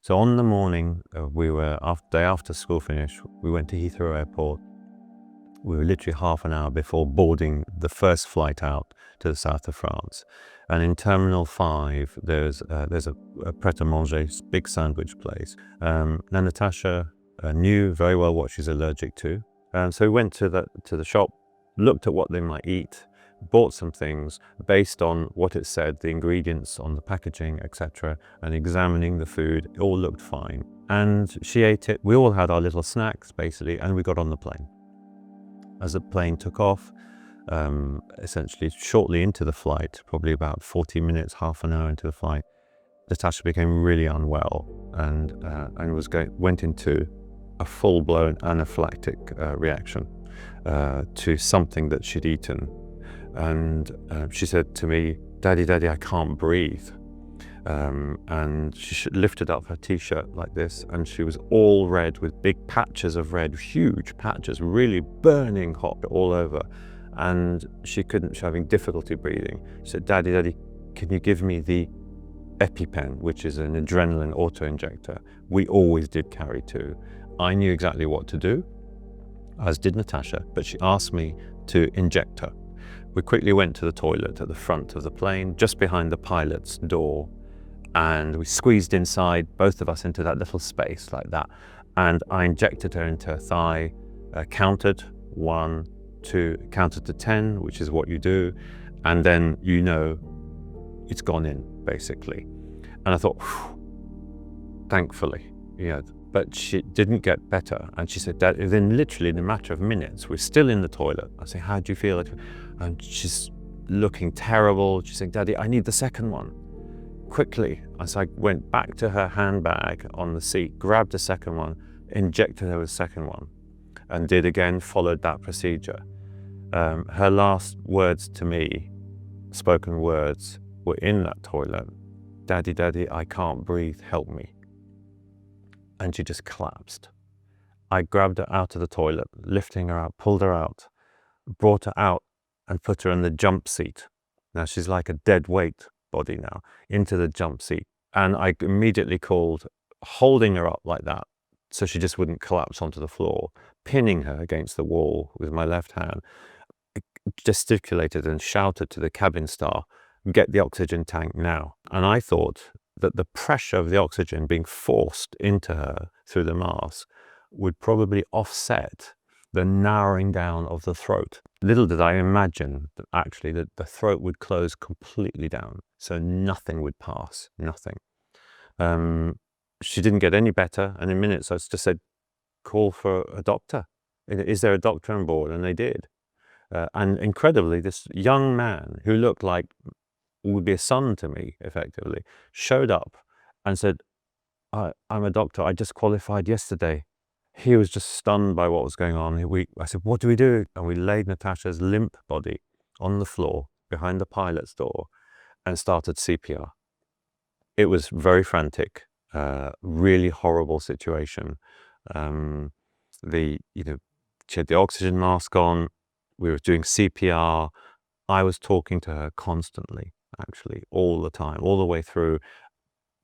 So on the morning, day after school finished, we went to Heathrow Airport. We were literally half an hour before boarding the first flight out to the south of France. And in Terminal 5, there's a pret-a-manger, big sandwich place. Now Natasha knew very well what she's allergic to. So we went to the shop, looked at what they might eat, bought some things based on what it said, the ingredients on the packaging, etc., and examining the food. It all looked fine. And she ate it. We all had our little snacks, basically, and we got on the plane. As the plane took off, essentially shortly into the flight, probably about 40 minutes, half an hour into the flight, Natasha became really unwell and went into a full-blown anaphylactic reaction to something that she'd eaten. And she said to me, Daddy, I can't breathe. And she lifted up her t-shirt like this, and she was all red with big patches of red, huge patches, really burning hot all over. And she was having difficulty breathing. She said, Daddy, can you give me the EpiPen, which is an adrenaline auto-injector? We always did carry two. I knew exactly what to do, as did Natasha, but she asked me to inject her. We quickly went to the toilet at the front of the plane, just behind the pilot's door. And we squeezed inside, both of us, into that little space like that. And I injected her into her thigh, counted 1, 2, counted to 10, which is what you do. And then it's gone in, basically. And I thought, thankfully, but she didn't get better. And she said, Dad, within literally in a matter of minutes, we're still in the toilet. I say, how do you feel? And she's looking terrible. She said, Daddy, I need the second one. Quickly, as I went back to her handbag on the seat, grabbed the second one, injected her with the second one, and followed that procedure. Her last words to me, spoken words, were in that toilet. Daddy, I can't breathe, help me. And she just collapsed. I grabbed her out of the toilet, lifting her out, pulled her out, brought her out and put her in the jump seat. Now she's like a dead weight body now, into the jump seat. And I immediately called, holding her up like that so she just wouldn't collapse onto the floor, pinning her against the wall with my left hand, gesticulated and shouted to the cabin staff, get the oxygen tank now. And I thought that the pressure of the oxygen being forced into her through the mask would probably offset the narrowing down of the throat. Little did I imagine that actually the throat would close completely down, so nothing would pass, nothing. She didn't get any better, and in minutes I just said, call for a doctor. Is there a doctor on board? And they did. And incredibly, this young man who looked like would be a son to me, effectively, showed up and said, I'm a doctor, I just qualified yesterday. He was just stunned by what was going on. I said, what do we do? And we laid Natasha's limp body on the floor behind the pilot's door and started CPR. It was very frantic, really horrible situation. She had the oxygen mask on. We were doing CPR. I was talking to her constantly, actually, all the time, all the way through,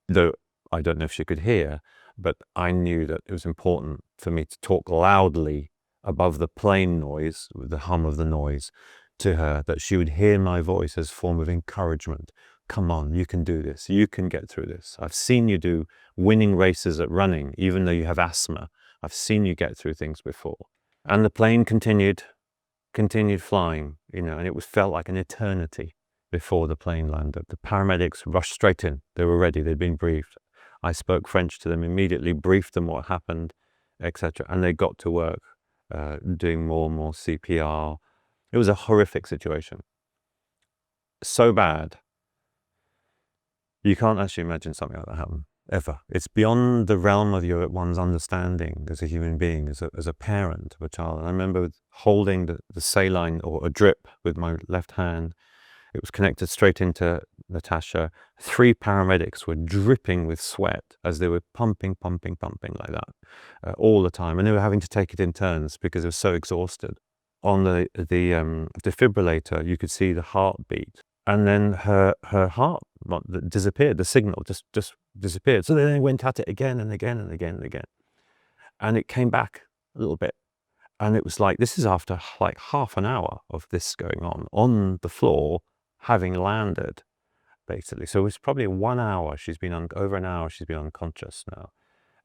though I don't know if she could hear, but I knew that it was important for me to talk loudly above the plane noise, with the hum of the noise, to her, that she would hear my voice as a form of encouragement. Come on, you can do this. You can get through this. I've seen you do winning races at running, even though you have asthma. I've seen you get through things before. And the plane continued flying, and it felt like an eternity before the plane landed. The paramedics rushed straight in. They were ready. They'd been briefed. I spoke French to them, immediately briefed them what happened, etc. And they got to work doing more and more CPR. It was a horrific situation. So bad. You can't actually imagine something like that happen, ever. It's beyond the realm of one's understanding as a human being, as a parent of a child. And I remember holding the saline or a drip with my left hand. It was connected straight into Natasha. 3 paramedics were dripping with sweat as they were pumping like that all the time. And they were having to take it in turns because they were so exhausted. On the defibrillator, you could see the heartbeat And then her heart disappeared. The signal just disappeared. So then they went at it again and again and again and again. And it came back a little bit. And it was like, this is after like half an hour of this going on the floor, having landed, basically. So it's probably 1 hour. Over an hour she's been unconscious now.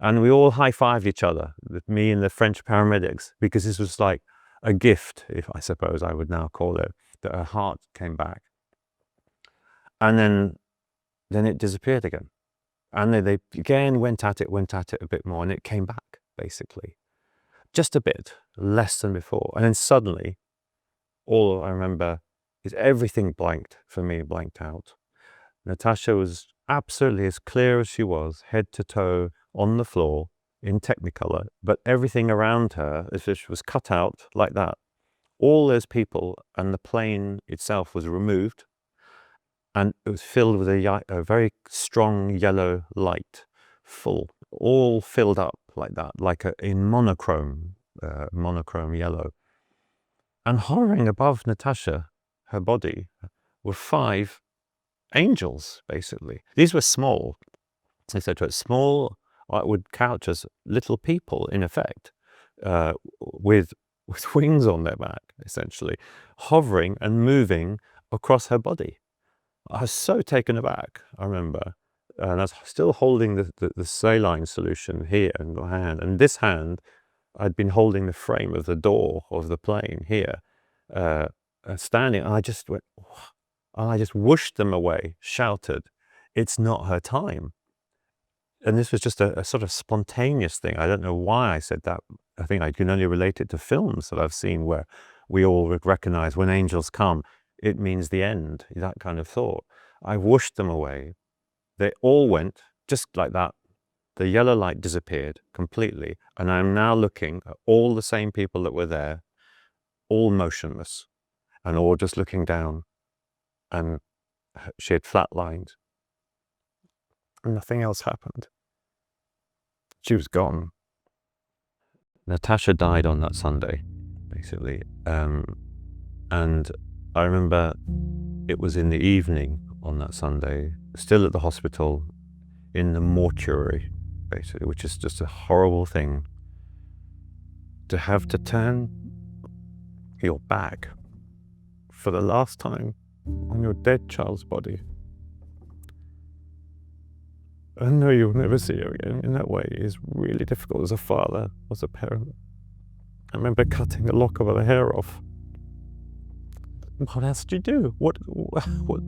And we all high-fived each other, me and the French paramedics, because this was like a gift, if I suppose I would now call it, that her heart came back. And then it disappeared again. And they again went at it a bit more, and it came back, basically. Just a bit, less than before. And then suddenly, all I remember is everything blanked out. Natasha was absolutely as clear as she was, head to toe on the floor in Technicolor, but everything around her as if she was cut out like that. All those people and the plane itself was removed, and it was filled with a very strong yellow light, all filled up like that, in monochrome yellow. And hovering above Natasha, her body, were 5 angels, basically. These were small, etc. Small, I would couch as little people, in effect, with wings on their back, essentially, hovering and moving across her body. I was so taken aback, I remember. And I was still holding the saline solution here in my hand. And this hand, I'd been holding the frame of the door of the plane here, standing. And I just went, and I just whooshed them away, shouted, "It's not her time." And this was just a sort of spontaneous thing. I don't know why I said that. I think I can only relate it to films that I've seen where we all recognize when angels come, it means the end, that kind of thought. I whooshed them away. They all went just like that. The yellow light disappeared completely. And I'm now looking at all the same people that were there, all motionless and all just looking down. And she had flatlined. And nothing else happened. She was gone. Natasha died on that Sunday, basically. And I remember it was in the evening on that Sunday, still at the hospital, in the mortuary, basically, which is just a horrible thing. To have to turn your back for the last time on your dead child's body. I know you'll never see her again in that way is really difficult as a father, as a parent. I remember cutting a lock of her hair off. What else do you do? What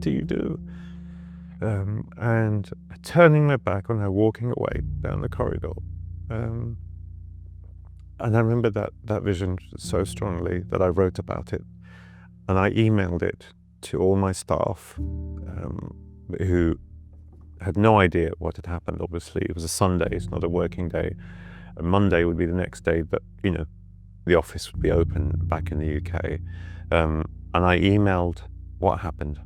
do you do? And turning my back on her, walking away down the corridor. And I remember that vision so strongly that I wrote about it. And I emailed it to all my staff who had no idea what had happened, obviously. It was a Sunday, it's not a working day. A Monday would be the next day, but, the office would be open back in the UK. And I emailed what happened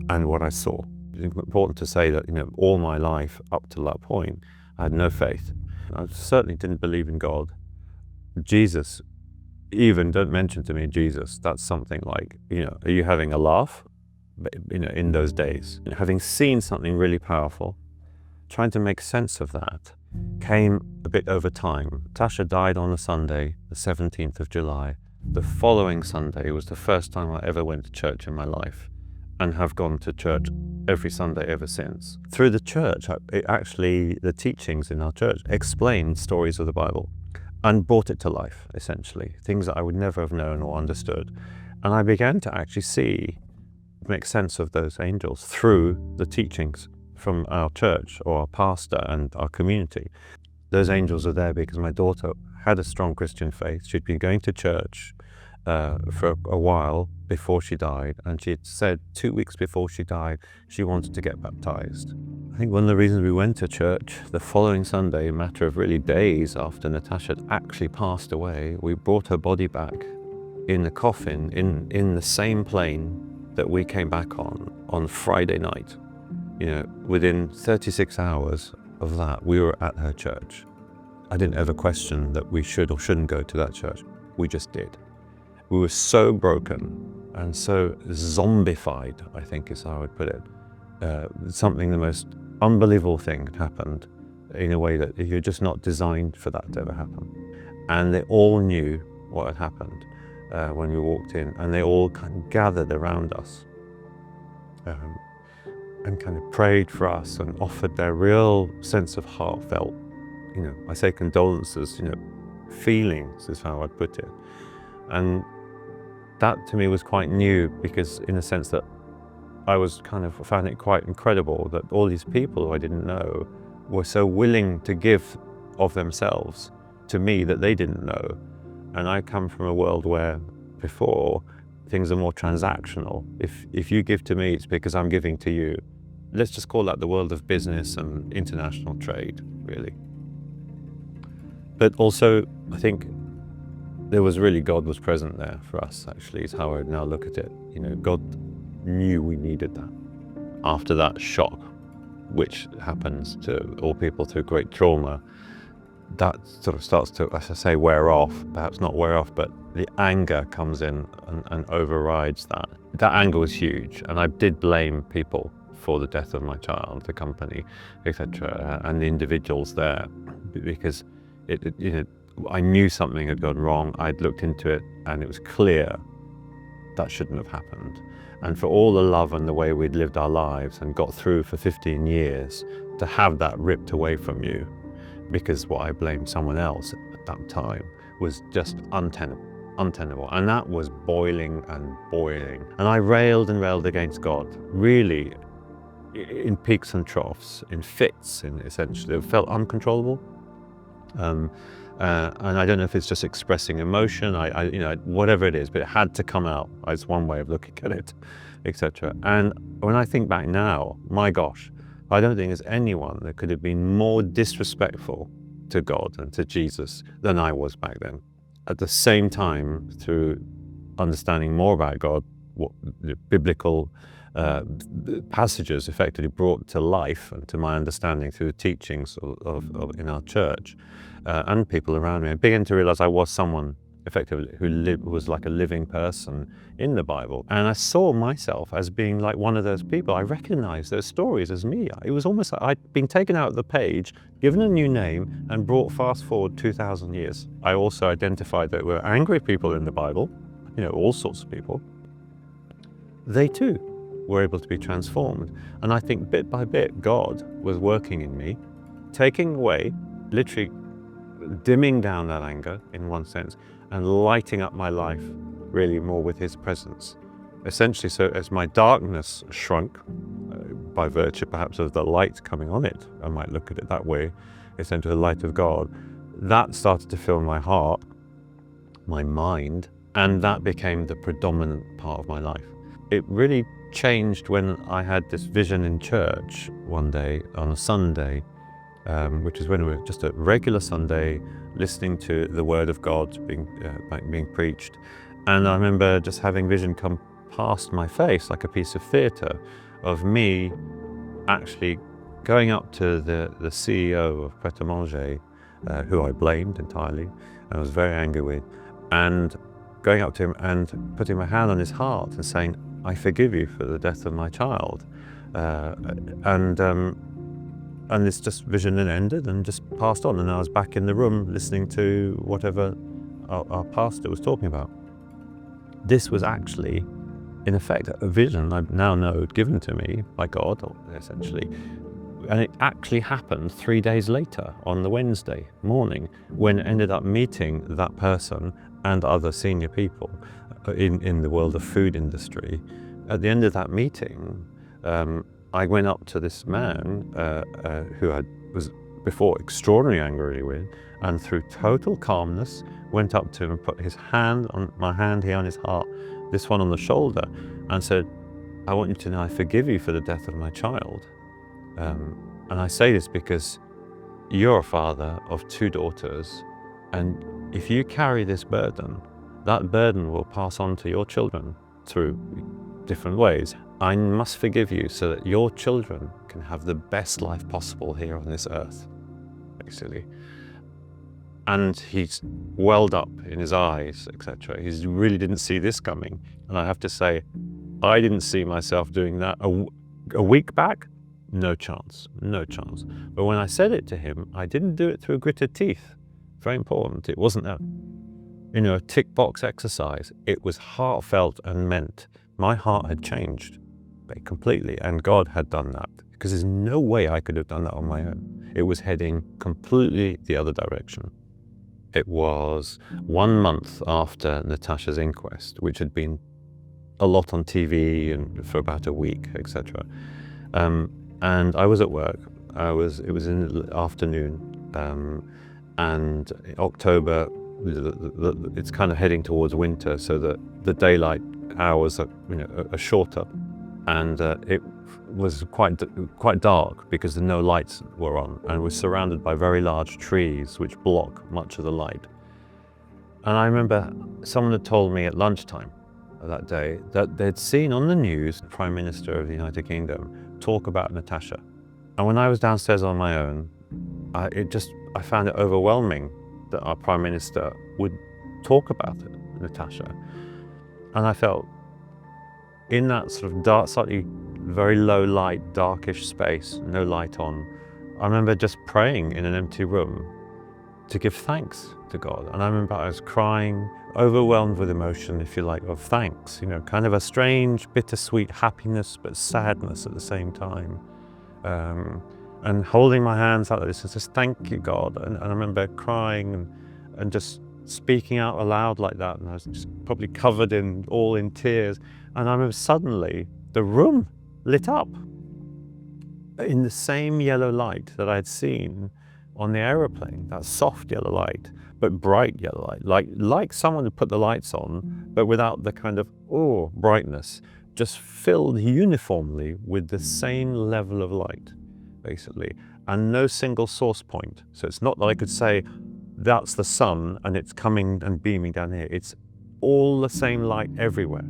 and what I saw. It's important to say that, all my life up to that point, I had no faith. I certainly didn't believe in God. Jesus, even don't mention to me Jesus. That's something like, are you having a laugh? In those days, having seen something really powerful, trying to make sense of that came a bit over time. Natasha died on a Sunday, the 17th of July. The following Sunday was the first time I ever went to church in my life, and have gone to church every Sunday ever since. Through the church, the teachings in our church explained stories of the Bible and brought it to life, essentially, things that I would never have known or understood. And I began to actually make sense of those angels through the teachings from our church or our pastor and our community. Those angels are there because my daughter had a strong Christian faith. She'd been going to church for a while before she died, and she had said 2 weeks before she died she wanted to get baptized. I think one of the reasons we went to church the following Sunday, a matter of really days after Natasha had actually passed away, we brought her body back in the coffin in the same plane that we came back on Friday night. Within 36 hours of that, we were at her church. I didn't ever question that we should or shouldn't go to that church. We just did. We were so broken and so zombified, I think is how I would put it. Something, the most unbelievable thing happened in a way that you're just not designed for that to ever happen. And they all knew what had happened when we walked in, and they all kind of gathered around us and kind of prayed for us and offered their real sense of heartfelt, I say condolences, feelings is how I'd put it. And that to me was quite new, because in a sense that I was found it quite incredible that all these people who I didn't know were so willing to give of themselves to me that they didn't know. And I come from a world where before things are more transactional. If you give to me, it's because I'm giving to you. Let's just call that the world of business and international trade, really. But also, I think there was really, God was present there for us, actually, is how I now look at it. God knew we needed that. After that shock, which happens to all people through great trauma, that sort of starts to, as I say, wear off. Perhaps not wear off, but the anger comes in and overrides that. That anger was huge, and I did blame people for the death of my child, the company, etc., and the individuals there, because I knew something had gone wrong. I'd looked into it, and it was clear that shouldn't have happened. And for all the love and the way we'd lived our lives and got through for 15 years, to have that ripped away from you because what I blamed someone else at that time was just untenable. And that was boiling and boiling. And I railed and railed against God, really, in peaks and troughs, in fits, essentially. It felt uncontrollable. And I don't know if it's just expressing emotion, whatever it is, but it had to come out. It's one way of looking at it, etc. And when I think back now, my gosh, I don't think there's anyone that could have been more disrespectful to God and to Jesus than I was back then. At the same time, through understanding more about God, what the biblical passages effectively brought to life and to my understanding through the teachings of in our church and people around me, I began to realize I was someone effectively who was like a living person in the Bible. And I saw myself as being like one of those people. I recognized those stories as me. It was almost like I'd been taken out of the page, given a new name, and brought fast forward 2,000 years. I also identified that there were angry people in the Bible, all sorts of people. They too were able to be transformed. And I think bit by bit, God was working in me, taking away, literally dimming down that anger in one sense, and lighting up my life really more with his presence. Essentially, so as my darkness shrunk, by virtue perhaps of the light coming on it, I might look at it that way, essentially the light of God, that started to fill my heart, my mind, and that became the predominant part of my life. It really changed when I had this vision in church one day on a Sunday, which is when we were just a regular Sunday listening to the Word of God being preached. And I remember just having vision come past my face like a piece of theatre of me actually going up to the CEO of Pret-a-Manger, who I blamed entirely and was very angry with, and going up to him and putting my hand on his heart and saying, I forgive you for the death of my child. And this just vision then ended and just passed on, and I was back in the room listening to whatever our pastor was talking about. This was actually, in effect, a vision I now know given to me by God, essentially. And it actually happened 3 days later on the Wednesday morning, when I ended up meeting that person and other senior people in the world of food industry. At the end of that meeting, I went up to this man who I was before extraordinarily angry with, and through total calmness went up to him and put his hand on my hand here on his heart, this one on the shoulder, and said, I want you to know I forgive you for the death of my child. And I say this because you're a father of 2 daughters, and if you carry this burden, that burden will pass on to your children through different ways. I must forgive you so that your children can have the best life possible here on this earth, basically. And he's welled up in his eyes, etc. He really didn't see this coming. And I have to say, I didn't see myself doing that a week back. No chance, no chance. But when I said it to him, I didn't do it through gritted teeth. Very important. It wasn't a tick box exercise. It was heartfelt and meant. My heart had changed completely, and God had done that, because there's no way I could have done that on my own. It was heading completely the other direction. It was 1 month after Natasha's inquest, which had been a lot on TV and for about a week, etc. And I was at work. It was in the afternoon, and in October, it's kind of heading towards winter, so that the daylight hours are shorter, and it was quite dark because no lights were on, and we're surrounded by very large trees which block much of the light. And I remember someone had told me at lunchtime that day that they'd seen on the news the Prime Minister of the United Kingdom talk about Natasha. And when I was downstairs on my own, I found it overwhelming that our Prime Minister would talk about it, Natasha. And I felt in that sort of dark, slightly very low light, darkish space, no light on, I remember just praying in an empty room to give thanks to God. And I remember I was crying, overwhelmed with emotion, if you like, of thanks, kind of a strange, bittersweet happiness, but sadness at the same time. And holding my hands like this and just, thank you, God. And I remember crying and just speaking out aloud like that. And I was just probably covered all in tears. And I remember suddenly the room lit up in the same yellow light that I'd seen on the aeroplane, that soft yellow light, but bright yellow light, like someone had put the lights on, but without the kind of brightness, just filled uniformly with the same level of light, basically, and no single source point. So it's not that I could say, that's the sun and it's coming and beaming down here. It's all the same light everywhere.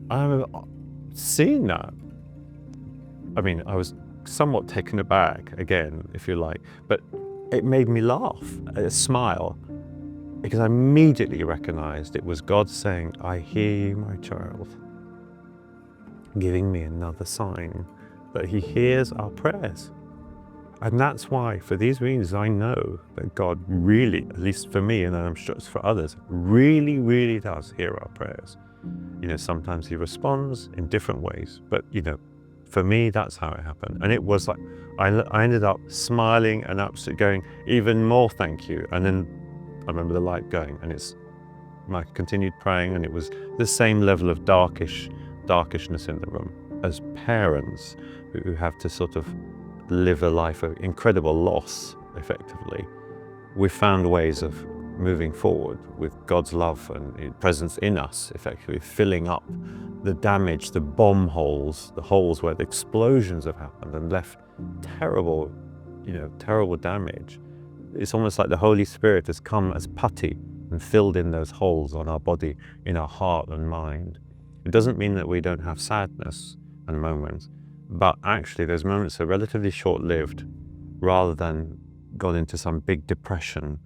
I remember seeing that. I mean, I was somewhat taken aback again, if you like, but it made me laugh, smile, because I immediately recognized it was God saying, I hear you, my child, giving me another sign that he hears our prayers. And that's why, for these reasons, I know that God really, at least for me, and I'm sure it's for others, really, really does hear our prayers. Sometimes he responds in different ways, but for me, that's how it happened. And it was like, I ended up smiling and absolutely going, even more thank you. And then I remember the light going, and I continued praying, and it was the same level of darkishness in the room. As parents who have to sort of live a life of incredible loss, effectively, we found ways of moving forward with God's love and presence in us, effectively filling up the damage, the bomb holes, the holes where the explosions have happened and left terrible damage. It's almost like the Holy Spirit has come as putty and filled in those holes on our body, in our heart and mind. It doesn't mean that we don't have sadness and moments, but actually those moments are relatively short-lived, rather than gone into some big depression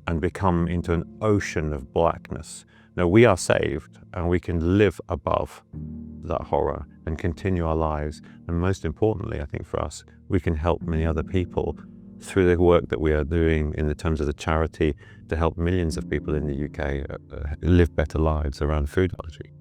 and become into an ocean of blackness. Now, we are saved and we can live above that horror and continue our lives. And most importantly, I think for us, we can help many other people through the work that we are doing in the terms of the charity to help millions of people in the UK live better lives around food allergy.